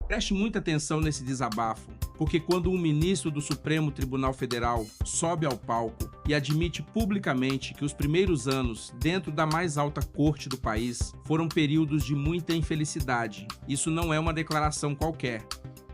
Preste muita atenção nesse desabafo, porque quando um ministro do Supremo Tribunal Federal sobe ao palco e admite publicamente que os primeiros anos dentro da mais alta corte do país foram períodos de muita infelicidade, isso não é uma declaração qualquer.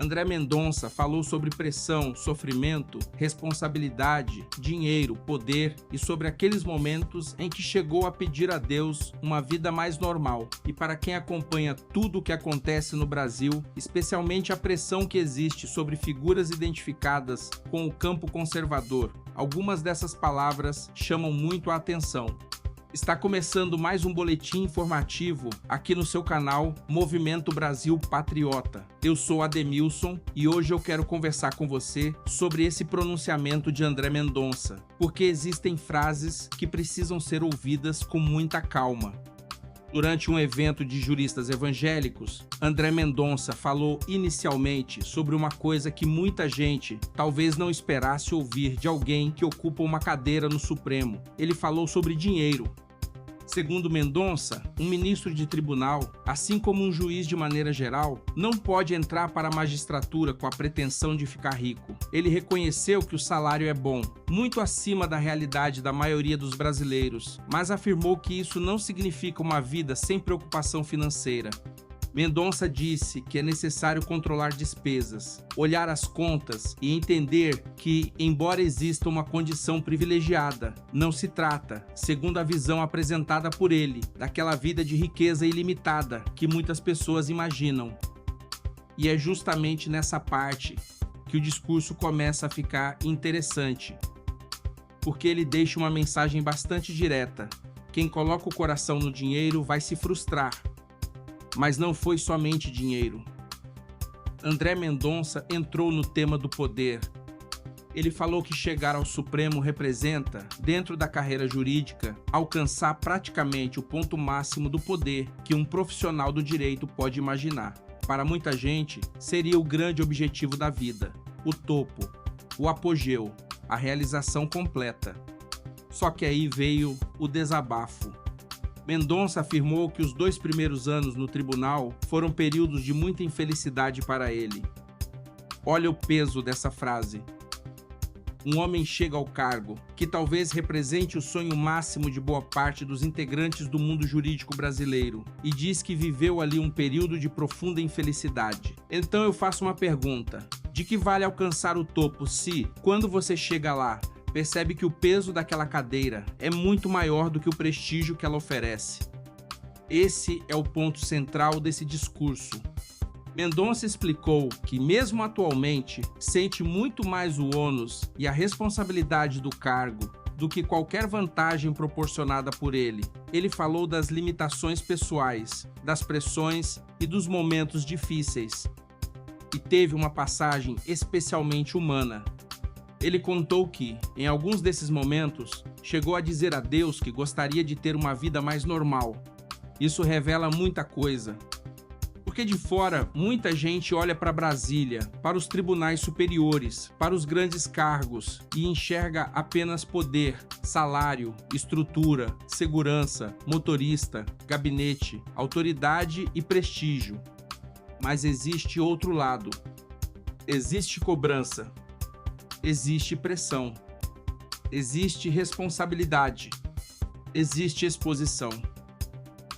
André Mendonça falou sobre pressão, sofrimento, responsabilidade, dinheiro, poder e sobre aqueles momentos em que chegou a pedir a Deus uma vida mais normal. E para quem acompanha tudo o que acontece no Brasil, especialmente a pressão que existe sobre figuras identificadas com o campo conservador, algumas dessas palavras chamam muito a atenção. Está começando mais um boletim informativo aqui no seu canal Movimento Brasil Patriota. Eu sou Ademilson e hoje eu quero conversar com você sobre esse pronunciamento de André Mendonça, porque existem frases que precisam ser ouvidas com muita calma. Durante um evento de juristas evangélicos, André Mendonça falou inicialmente sobre uma coisa que muita gente talvez não esperasse ouvir de alguém que ocupa uma cadeira no Supremo. Ele falou sobre dinheiro. Segundo Mendonça, um ministro de tribunal, assim como um juiz de maneira geral, não pode entrar para a magistratura com a pretensão de ficar rico. Ele reconheceu que o salário é bom, muito acima da realidade da maioria dos brasileiros, mas afirmou que isso não significa uma vida sem preocupação financeira. Mendonça disse que é necessário controlar despesas, olhar as contas e entender que, embora exista uma condição privilegiada, não se trata, segundo a visão apresentada por ele, daquela vida de riqueza ilimitada que muitas pessoas imaginam. E é justamente nessa parte que o discurso começa a ficar interessante, porque ele deixa uma mensagem bastante direta. Quem coloca o coração no dinheiro vai se frustrar. Mas não foi somente dinheiro. André Mendonça entrou no tema do poder. Ele falou que chegar ao Supremo representa, dentro da carreira jurídica, alcançar praticamente o ponto máximo do poder que um profissional do direito pode imaginar. Para muita gente, seria o grande objetivo da vida, o topo, o apogeu, a realização completa. Só que aí veio o desabafo. Mendonça afirmou que os 2 primeiros anos no tribunal foram períodos de muita infelicidade para ele. Olha o peso dessa frase. Um homem chega ao cargo, que talvez represente o sonho máximo de boa parte dos integrantes do mundo jurídico brasileiro, e diz que viveu ali um período de profunda infelicidade. Então eu faço uma pergunta: de que vale alcançar o topo se, quando você chega lá, percebe que o peso daquela cadeira é muito maior do que o prestígio que ela oferece? Esse é o ponto central desse discurso. Mendonça explicou que, mesmo atualmente, sente muito mais o ônus e a responsabilidade do cargo do que qualquer vantagem proporcionada por ele. Ele falou das limitações pessoais, das pressões e dos momentos difíceis. E teve uma passagem especialmente humana. Ele contou que, em alguns desses momentos, chegou a dizer a Deus que gostaria de ter uma vida mais normal. Isso revela muita coisa. Porque de fora, muita gente olha para Brasília, para os tribunais superiores, para os grandes cargos e enxerga apenas poder, salário, estrutura, segurança, motorista, gabinete, autoridade e prestígio. Mas existe outro lado. Existe cobrança. Existe pressão, existe responsabilidade, existe exposição.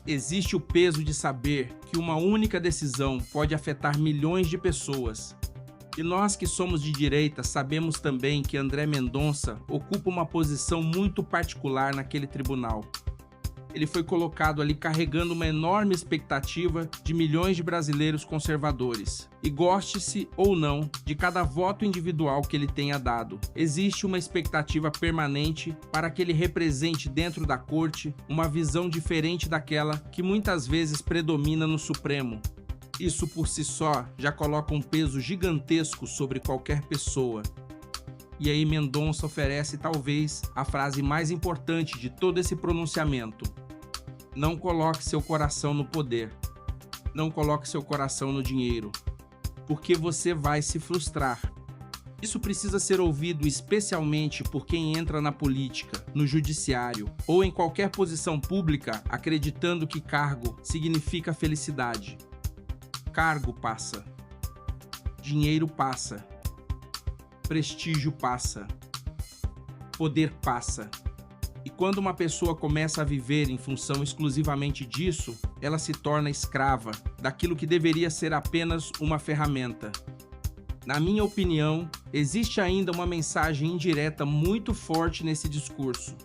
Existe o peso de saber que uma única decisão pode afetar milhões de pessoas. E nós que somos de direita sabemos também que André Mendonça ocupa uma posição muito particular naquele tribunal. Ele foi colocado ali carregando uma enorme expectativa de milhões de brasileiros conservadores. E goste-se ou não de cada voto individual que ele tenha dado, existe uma expectativa permanente para que ele represente dentro da corte uma visão diferente daquela que muitas vezes predomina no Supremo. Isso por si só já coloca um peso gigantesco sobre qualquer pessoa. E aí Mendonça oferece talvez a frase mais importante de todo esse pronunciamento. Não coloque seu coração no poder. Não coloque seu coração no dinheiro. Porque você vai se frustrar. Isso precisa ser ouvido especialmente por quem entra na política, no judiciário ou em qualquer posição pública acreditando que cargo significa felicidade. Cargo passa. dinheiro passa, prestígio passa, poder passa. E quando uma pessoa começa a viver em função exclusivamente disso, ela se torna escrava daquilo que deveria ser apenas uma ferramenta. Na minha opinião, existe ainda uma mensagem indireta muito forte nesse discurso.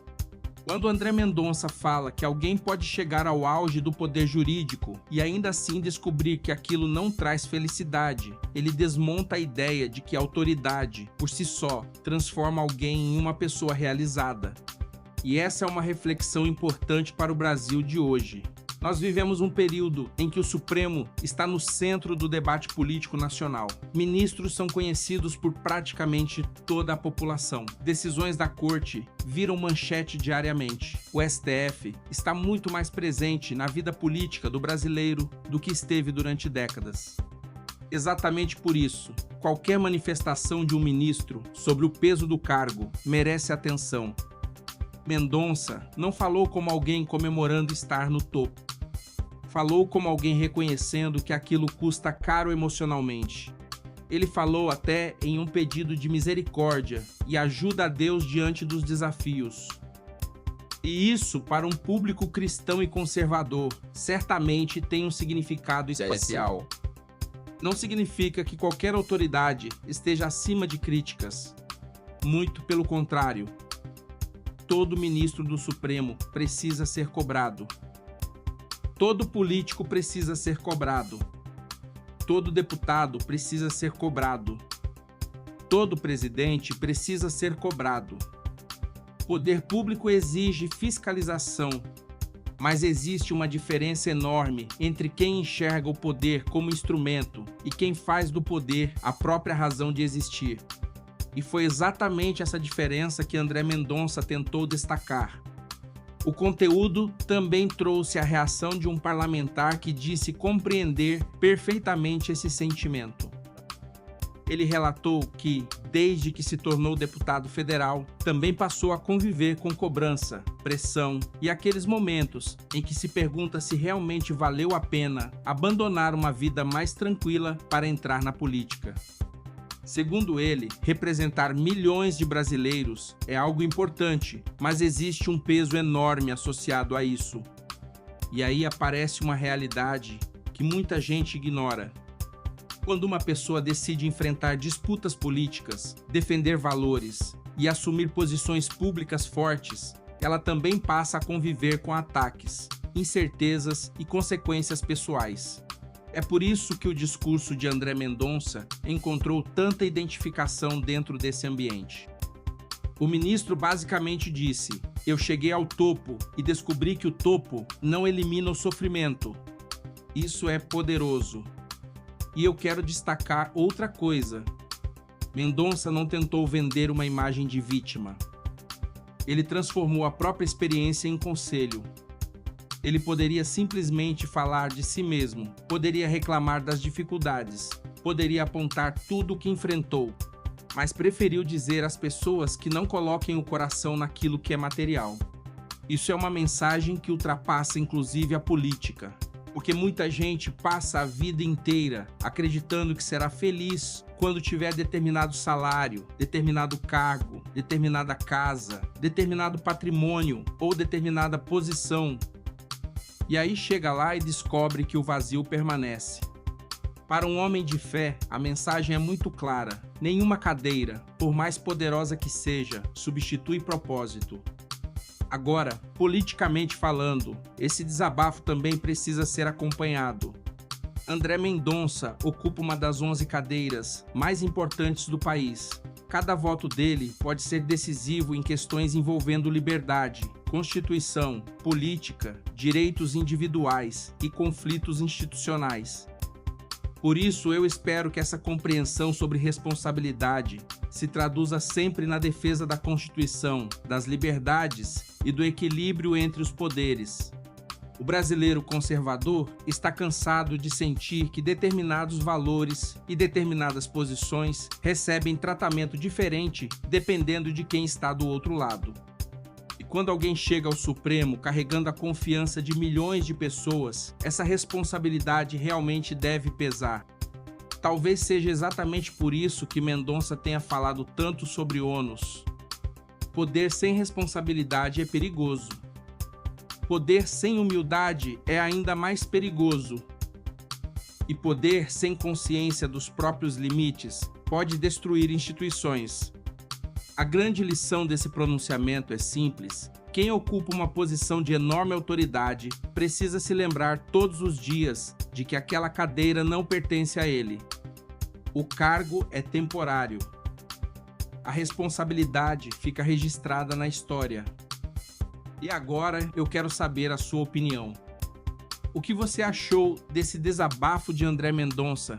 Quando André Mendonça fala que alguém pode chegar ao auge do poder jurídico e ainda assim descobrir que aquilo não traz felicidade, ele desmonta a ideia de que a autoridade, por si só, transforma alguém em uma pessoa realizada. E essa é uma reflexão importante para o Brasil de hoje. Nós vivemos um período em que o Supremo está no centro do debate político nacional. Ministros são conhecidos por praticamente toda a população. Decisões da Corte viram manchete diariamente. O STF está muito mais presente na vida política do brasileiro do que esteve durante décadas. Exatamente por isso, qualquer manifestação de um ministro sobre o peso do cargo merece atenção. Mendonça não falou como alguém comemorando estar no topo. Falou como alguém reconhecendo que aquilo custa caro emocionalmente. Ele falou até em um pedido de misericórdia e ajuda a Deus diante dos desafios. E isso, para um público cristão e conservador, certamente tem um significado especial. Não significa que qualquer autoridade esteja acima de críticas. Muito pelo contrário. Todo ministro do Supremo precisa ser cobrado. Todo político precisa ser cobrado. Todo deputado precisa ser cobrado. Todo presidente precisa ser cobrado. O poder público exige fiscalização, mas existe uma diferença enorme entre quem enxerga o poder como instrumento e quem faz do poder a própria razão de existir. E foi exatamente essa diferença que André Mendonça tentou destacar. O conteúdo também trouxe a reação de um parlamentar que disse compreender perfeitamente esse sentimento. Ele relatou que, desde que se tornou deputado federal, também passou a conviver com cobrança, pressão e aqueles momentos em que se pergunta se realmente valeu a pena abandonar uma vida mais tranquila para entrar na política. Segundo ele, representar milhões de brasileiros é algo importante, mas existe um peso enorme associado a isso. E aí aparece uma realidade que muita gente ignora. Quando uma pessoa decide enfrentar disputas políticas, defender valores e assumir posições públicas fortes, ela também passa a conviver com ataques, incertezas e consequências pessoais. É por isso que o discurso de André Mendonça encontrou tanta identificação dentro desse ambiente. O ministro basicamente disse: "Eu cheguei ao topo e descobri que o topo não elimina o sofrimento. Isso é poderoso." E eu quero destacar outra coisa. Mendonça não tentou vender uma imagem de vítima. Ele transformou a própria experiência em conselho. Ele poderia simplesmente falar de si mesmo, poderia reclamar das dificuldades, poderia apontar tudo o que enfrentou, mas preferiu dizer às pessoas que não coloquem o coração naquilo que é material. Isso é uma mensagem que ultrapassa inclusive a política, porque muita gente passa a vida inteira acreditando que será feliz quando tiver determinado salário, determinado cargo, determinada casa, determinado patrimônio ou determinada posição. E aí chega lá e descobre que o vazio permanece. Para um homem de fé, a mensagem é muito clara. Nenhuma cadeira, por mais poderosa que seja, substitui propósito. Agora, politicamente falando, esse desabafo também precisa ser acompanhado. André Mendonça ocupa uma das 11 cadeiras mais importantes do país. Cada voto dele pode ser decisivo em questões envolvendo liberdade, Constituição, política, direitos individuais e conflitos institucionais. Por isso, eu espero que essa compreensão sobre responsabilidade se traduza sempre na defesa da Constituição, das liberdades e do equilíbrio entre os poderes. O brasileiro conservador está cansado de sentir que determinados valores e determinadas posições recebem tratamento diferente dependendo de quem está do outro lado. E quando alguém chega ao Supremo carregando a confiança de milhões de pessoas, essa responsabilidade realmente deve pesar. Talvez seja exatamente por isso que Mendonça tenha falado tanto sobre ônus. Poder sem responsabilidade é perigoso. Poder sem humildade é ainda mais perigoso. E poder sem consciência dos próprios limites pode destruir instituições. A grande lição desse pronunciamento é simples. Quem ocupa uma posição de enorme autoridade precisa se lembrar todos os dias de que aquela cadeira não pertence a ele. O cargo é temporário. A responsabilidade fica registrada na história. E agora eu quero saber a sua opinião. O que você achou desse desabafo de André Mendonça?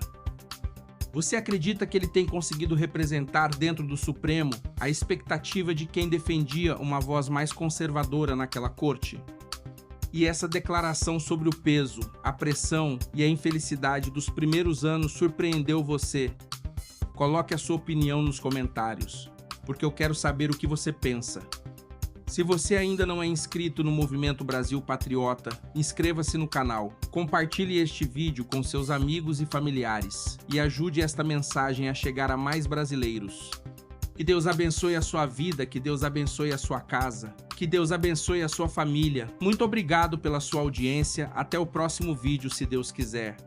Você acredita que ele tem conseguido representar dentro do Supremo a expectativa de quem defendia uma voz mais conservadora naquela corte? E essa declaração sobre o peso, a pressão e a infelicidade dos primeiros anos surpreendeu você? Coloque a sua opinião nos comentários, porque eu quero saber o que você pensa. Se você ainda não é inscrito no Movimento Brasil Patriota, inscreva-se no canal, compartilhe este vídeo com seus amigos e familiares e ajude esta mensagem a chegar a mais brasileiros. Que Deus abençoe a sua vida, que Deus abençoe a sua casa, que Deus abençoe a sua família. Muito obrigado pela sua audiência, até o próximo vídeo, se Deus quiser.